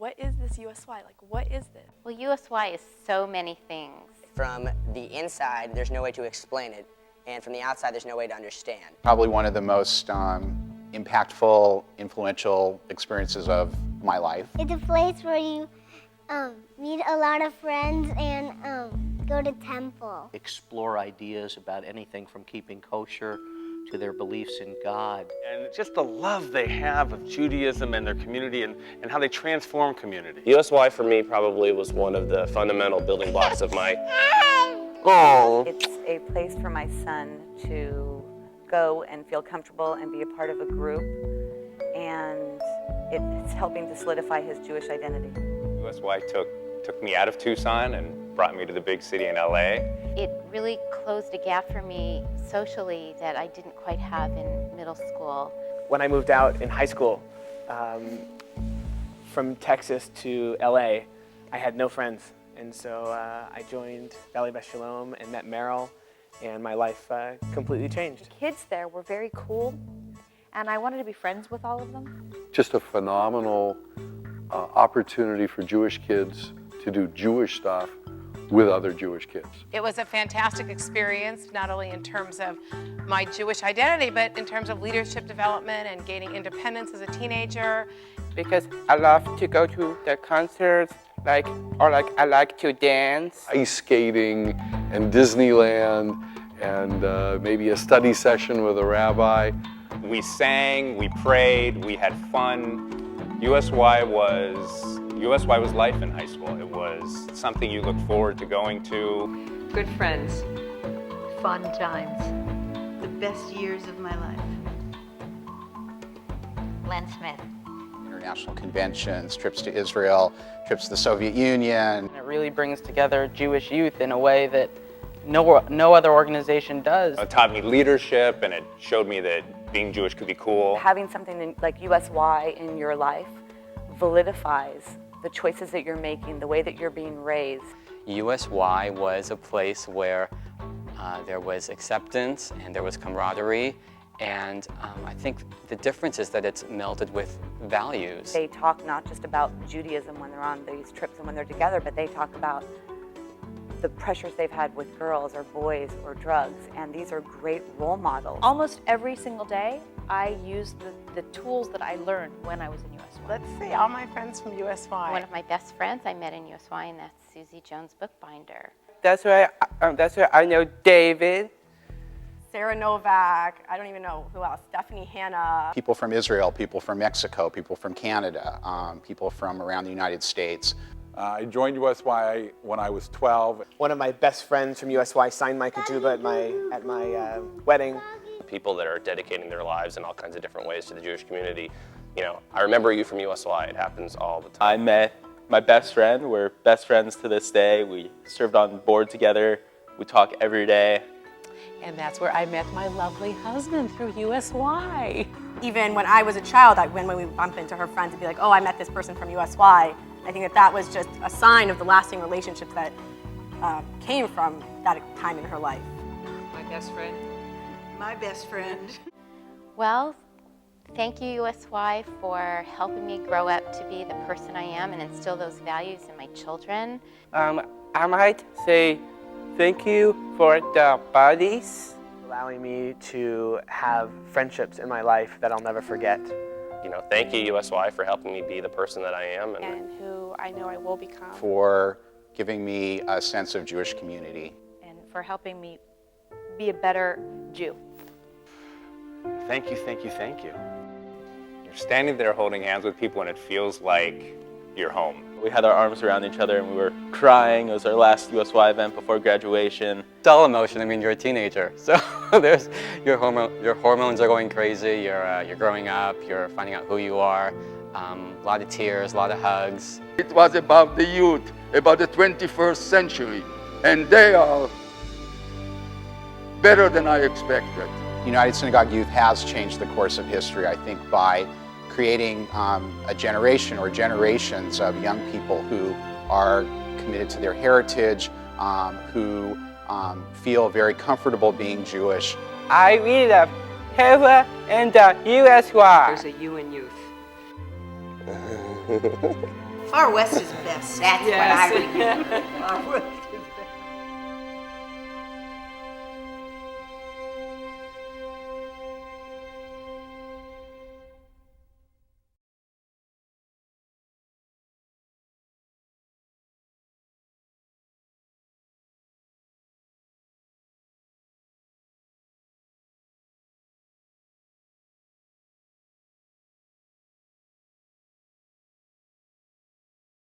what is this USY? Like, what is this? Well, USY is so many things. From the inside, there's no way to explain it, and from the outside, there's no way to understand. Probably one of the most impactful, influential experiences of my life. It's a place where you meet a lot of friends and go to temple. Explore ideas about anything from keeping kosher to their beliefs in God. And just the love they have of Judaism and their community and how they transform community. USY for me probably was one of the fundamental building blocks of my... Oh. It's a place for my son to go and feel comfortable and be a part of a group, and it's helping to solidify his Jewish identity. USY took me out of Tucson and brought me to the big city in LA. It really closed a gap for me socially that I didn't quite have in middle school. When I moved out in high school from Texas to LA, I had no friends. And so I joined Valley Beth Shalom and met Meryl, and my life completely changed. The kids there were very cool, and I wanted to be friends with all of them. Just a phenomenal opportunity for Jewish kids to do Jewish stuff with other Jewish kids. It was a fantastic experience, not only in terms of my Jewish identity, but in terms of leadership development and gaining independence as a teenager. Because I love to go to the concerts, I like to dance. Ice skating and Disneyland and maybe a study session with a rabbi. We sang, we prayed, we had fun. USY was life in high school. It was something you look forward to going to. Good friends, fun times, the best years of my life. Len Smith. International conventions, trips to Israel, trips to the Soviet Union. It really brings together Jewish youth in a way that no other organization does. It taught me leadership, and it showed me that being Jewish could be cool. Having something like USY in your life validifies the choices that you're making, the way that you're being raised. USY was a place where there was acceptance and there was camaraderie, and I think the difference is that it's melded with values. They talk not just about Judaism when they're on these trips and when they're together, but they talk about the pressures they've had with girls or boys or drugs, and these are great role models. Almost every single day, I use the tools that I learned when I was in USY. Let's see, all my friends from USY. One of my best friends I met in USY, and that's Susie Jones Bookbinder. That's where I know David. Sarah Novak, I don't even know who else, Stephanie Hanna. People from Israel, people from Mexico, people from Canada, people from around the United States. I joined USY when I was 12. One of my best friends from USY signed my ketubah at my wedding. People that are dedicating their lives in all kinds of different ways to the Jewish community. You know, I remember you from USY. It happens all the time. I met my best friend. We're best friends to this day. We served on board together. We talk every day. And that's where I met my lovely husband through USY. Even when I was a child, when we bump into her friends and be like, oh, I met this person from USY, I think that was just a sign of the lasting relationships that came from that time in her life. My best friend. My best friend. Well, thank you, USY, for helping me grow up to be the person I am and instill those values in my children. I might say thank you for the buddies. Allowing me to have friendships in my life that I'll never forget. You know, thank you, USY, for helping me be the person that I am. And who I know I will become. For giving me a sense of Jewish community. And for helping me be a better Jew. Thank you, thank you, thank you. You're standing there holding hands with people and it feels like you're home. We had our arms around each other and we were crying. It was our last USY event before graduation. It's all emotion. I mean, you're a teenager, so there's your hormones are going crazy. You're growing up. You're finding out who you are. A lot of tears, a lot of hugs. It was about the youth, about the 21st century, and they are better than I expected. United Synagogue Youth has changed the course of history, I think, by creating a generation or generations of young people who are committed to their heritage, who feel very comfortable being Jewish. I really love Heva and the USY. There's a U in youth. Far West is best. That's Yes. what I would. Far West is